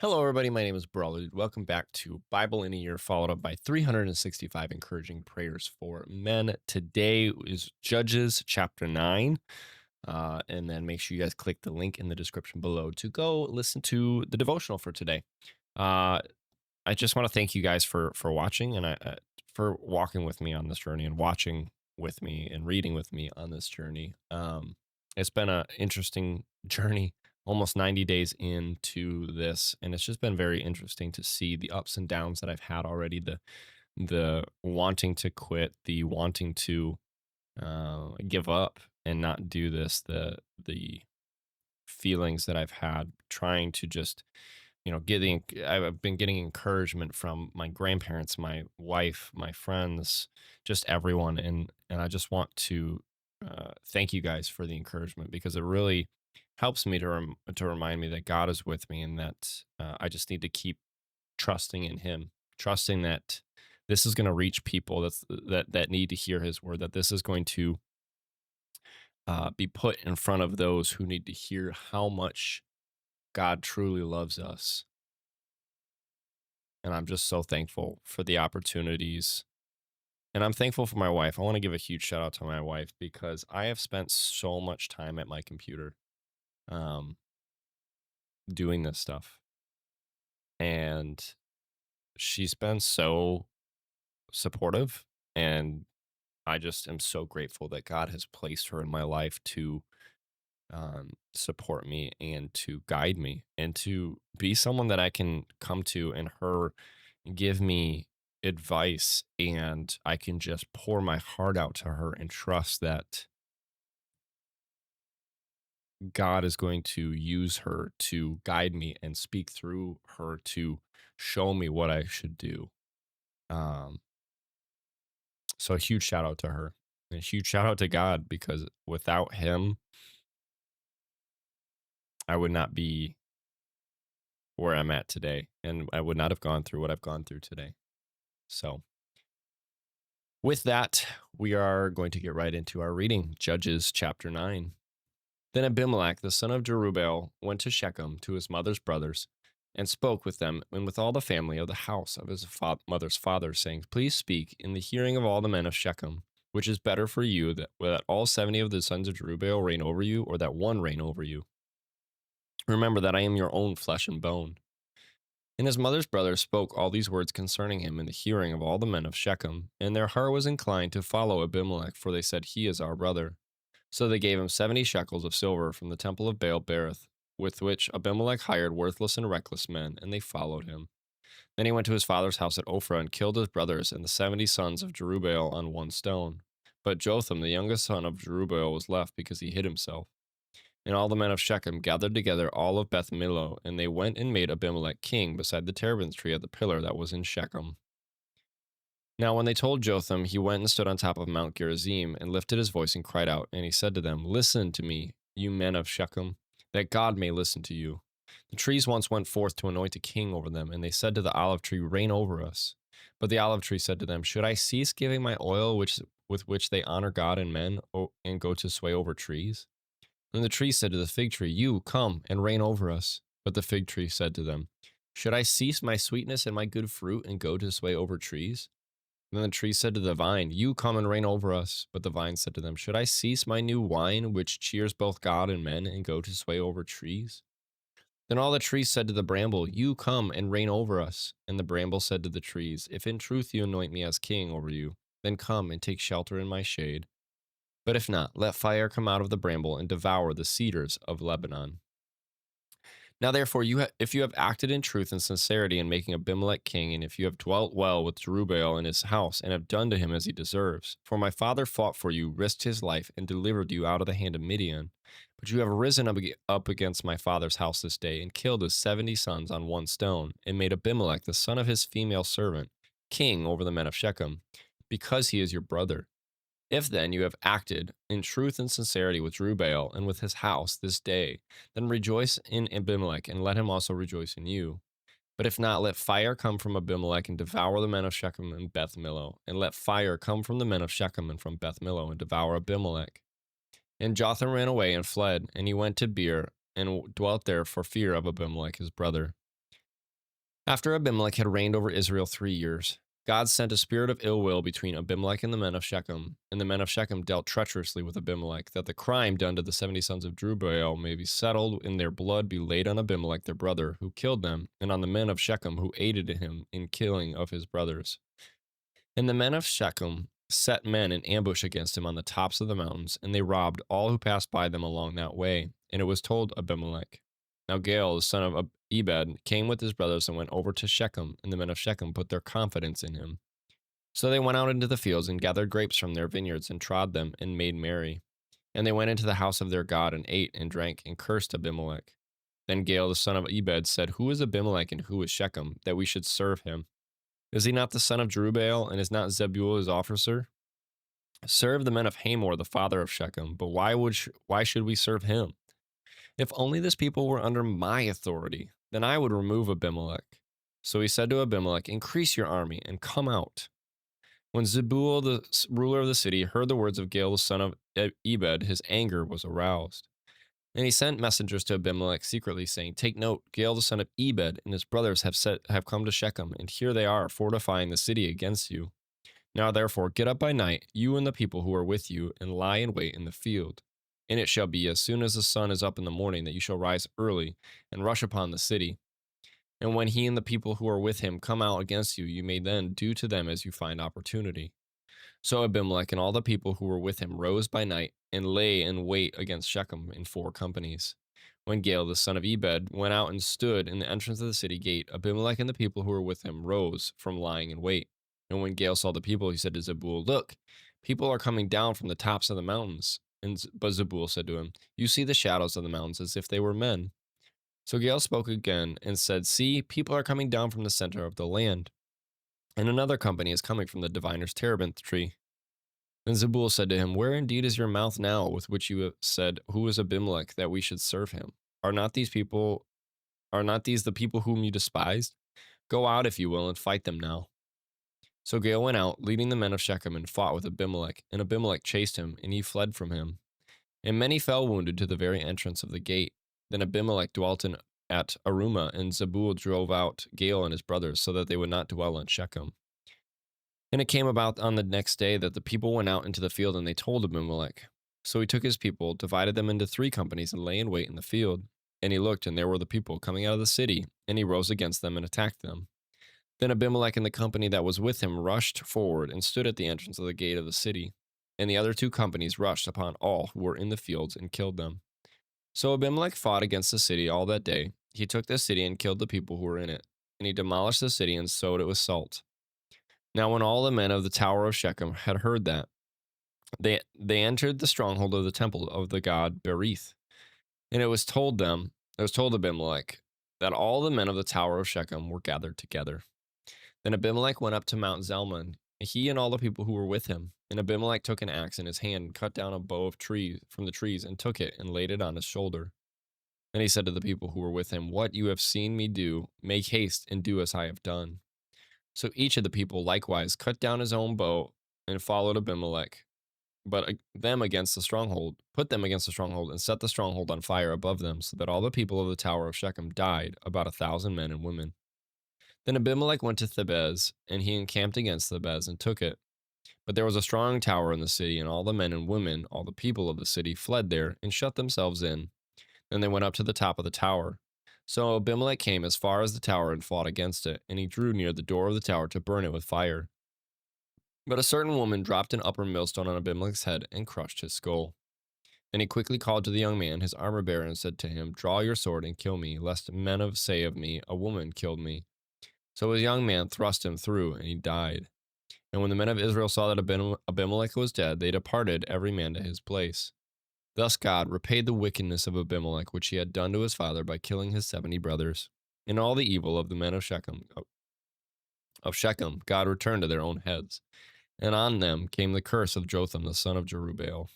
Hello, everybody. My name is BrawlerDood. Welcome back to Bible in a Year, followed up by 365 encouraging prayers for men. Today is Judges chapter 9. And then make sure you guys click the link in the description below to go listen to the devotional for today. Uh, I just want to thank you guys for watching and for walking with me on this journey and watching with me and reading with me on this journey. It's been an interesting journey, almost 90 days into this, and it's just been very interesting to see the ups and downs that I've had already. The wanting to quit, the wanting to give up and not do this, the feelings that I've had trying to just I've been getting encouragement from my grandparents, my wife, my friends, just everyone, and I just want to thank you guys for the encouragement because it really helps me to remind me that God is with me and that I just need to keep trusting in Him, trusting that this is going to reach people that need to hear His word, that this is going to be put in front of those who need to hear how much God truly loves us. And I'm just so thankful for the opportunities. And I'm thankful for my wife. I want to give a huge shout out to my wife because I have spent so much time at my computer um, doing this stuff. And she's been so supportive. And I just am so grateful that God has placed her in my life to support me and to guide me and to be someone that I can come to and her give me advice and I can just pour my heart out to her and trust that God is going to use her to guide me and speak through her to show me what I should do. Um, so a huge shout out to her and a huge shout out to God because without him, I would not be where I'm at today and I would not have gone through what I've gone through today. So with that, we are going to get right into our reading, Judges chapter 9. Then Abimelech, the son of Jerubbaal, went to Shechem to his mother's brothers and spoke with them and with all the family of the house of his mother's father, saying, Please speak in the hearing of all the men of Shechem, which is better for you that all 70 of the sons of Jerubbaal reign over you, or that one reign over you. Remember that I am your own flesh and bone. And his mother's brothers spoke all these words concerning him in the hearing of all the men of Shechem, and their heart was inclined to follow Abimelech, for they said, He is our brother. So they gave him 70 shekels of silver from the temple of Baal Berith, with which Abimelech hired worthless and reckless men, and they followed him. Then he went to his father's house at Ophrah and killed his brothers and the 70 sons of Jerubbaal on one stone. But Jotham, the youngest son of Jerubbaal, was left because he hid himself. And all the men of Shechem gathered together all of Beth Millo, and they went and made Abimelech king beside the terebinth tree at the pillar that was in Shechem. Now when they told Jotham, he went and stood on top of Mount Gerizim, and lifted his voice and cried out, and he said to them, Listen to me, you men of Shechem, that God may listen to you. The trees once went forth to anoint a king over them, and they said to the olive tree, Reign over us. But the olive tree said to them, Should I cease giving my oil with which they honor God and men, and go to sway over trees? And the tree said to the fig tree, You, come and reign over us. But the fig tree said to them, Should I cease my sweetness and my good fruit, and go to sway over trees? Then the tree said to the vine, You come and reign over us. But the vine said to them, Should I cease my new wine, which cheers both God and men, and go to sway over trees? Then all the trees said to the bramble, You come and reign over us. And the bramble said to the trees, If in truth you anoint me as king over you, then come and take shelter in my shade. But if not, let fire come out of the bramble and devour the cedars of Lebanon. Now therefore, if you have acted in truth and sincerity in making Abimelech king, and if you have dwelt well with Jerubbaal in his house, and have done to him as he deserves, for my father fought for you, risked his life, and delivered you out of the hand of Midian, but you have risen up against my father's house this day, and killed his 70 sons on one stone, and made Abimelech, the son of his female servant, king over the men of Shechem, because he is your brother. If then you have acted in truth and sincerity with Jerubbaal and with his house this day, then rejoice in Abimelech, and let him also rejoice in you. But if not, let fire come from Abimelech and devour the men of Shechem and Beth Millo, and let fire come from the men of Shechem and from Beth Millo and devour Abimelech. And Jotham ran away and fled, and he went to Beer and dwelt there for fear of Abimelech his brother. After Abimelech had reigned over Israel 3 years, God sent a spirit of ill will between Abimelech and the men of Shechem, and the men of Shechem dealt treacherously with Abimelech, that the crime done to the 70 sons of Jerubbaal may be settled, and their blood be laid on Abimelech their brother, who killed them, and on the men of Shechem, who aided him in killing of his brothers. And the men of Shechem set men in ambush against him on the tops of the mountains, and they robbed all who passed by them along that way. And it was told Abimelech. Now Gaal, the son of Ebed, came with his brothers and went over to Shechem, and the men of Shechem put their confidence in him. So they went out into the fields and gathered grapes from their vineyards and trod them and made merry. And they went into the house of their God and ate and drank and cursed Abimelech. Then Gaal, the son of Ebed, said, Who is Abimelech and who is Shechem, that we should serve him? Is he not the son of Jerubbaal, and is not Zebul his officer? Serve the men of Hamor, the father of Shechem, but why should we serve him? If only this people were under my authority, then I would remove Abimelech. So he said to Abimelech, Increase your army and come out. When Zebul, the ruler of the city, heard the words of Gaal, the son of Ebed, his anger was aroused. And he sent messengers to Abimelech secretly, saying, Take note, Gaal, the son of Ebed, and his brothers have come to Shechem, and here they are, fortifying the city against you. Now therefore, get up by night, you and the people who are with you, and lie in wait in the field. And it shall be, as soon as the sun is up in the morning, that you shall rise early, and rush upon the city. And when he and the people who are with him come out against you, you may then do to them as you find opportunity. So Abimelech and all the people who were with him rose by night, and lay in wait against Shechem in 4 companies. When Gaal, the son of Ebed, went out and stood in the entrance of the city gate, Abimelech and the people who were with him rose from lying in wait. And when Gaal saw the people, he said to Zebul, Look, people are coming down from the tops of the mountains. But Zebul said to him, You see the shadows of the mountains as if they were men. So Gaal spoke again and said, See, people are coming down from the center of the land. And another company is coming from the diviner's terebinth tree. Then Zebul said to him, Where indeed is your mouth now with which you have said, Who is Abimelech, that we should serve him? Are not these the people whom you despised? Go out, if you will, and fight them now. So Gaal went out, leading the men of Shechem, and fought with Abimelech. And Abimelech chased him, and he fled from him. And many fell wounded to the very entrance of the gate. Then Abimelech dwelt at Arumah, and Zebul drove out Gaal and his brothers, so that they would not dwell in Shechem. And it came about on the next day that the people went out into the field, and they told Abimelech. So he took his people, divided them into 3 companies, and lay in wait in the field. And he looked, and there were the people coming out of the city, and he rose against them and attacked them. Then Abimelech and the company that was with him rushed forward and stood at the entrance of the gate of the city. And the other 2 companies rushed upon all who were in the fields and killed them. So Abimelech fought against the city all that day. He took the city and killed the people who were in it. And he demolished the city and sowed it with salt. Now when all the men of the tower of Shechem had heard that, they entered the stronghold of the temple of the god Berith. And it was told Abimelech, that all the men of the tower of Shechem were gathered together. Then Abimelech went up to Mount Zalmon, he and all the people who were with him. And Abimelech took an axe in his hand, and cut down a bough of trees from the trees, and took it, and laid it on his shoulder. Then he said to the people who were with him, What you have seen me do, make haste and do as I have done. So each of the people likewise cut down his own bow, and followed Abimelech, but put them against the stronghold, and set the stronghold on fire above them, so that all the people of the tower of Shechem died, about 1,000 men and women. Then Abimelech went to Thebez, and he encamped against Thebez and took it. But there was a strong tower in the city, and all the men and women, all the people of the city, fled there and shut themselves in. Then they went up to the top of the tower. So Abimelech came as far as the tower and fought against it, and he drew near the door of the tower to burn it with fire. But a certain woman dropped an upper millstone on Abimelech's head and crushed his skull. Then he quickly called to the young man, his armor bearer, and said to him, Draw your sword and kill me, lest men say of me, A woman killed me. So his young man thrust him through, and he died. And when the men of Israel saw that Abimelech was dead, they departed every man to his place. Thus God repaid the wickedness of Abimelech, which he had done to his father by killing his 70 brothers. And all the evil of the men of Shechem, God returned to their own heads. And on them came the curse of Jotham, the son of Jerubbaal.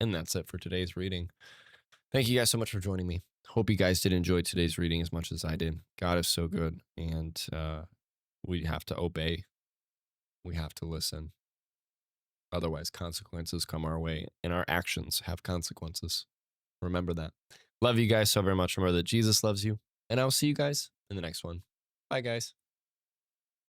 And that's it for today's reading. Thank you guys so much for joining me. Hope you guys did enjoy today's reading as much as I did. God is so good, and we have to obey. We have to listen. Otherwise, consequences come our way, and our actions have consequences. Remember that. Love you guys so very much. Remember that Jesus loves you, and I will see you guys in the next one. Bye, guys.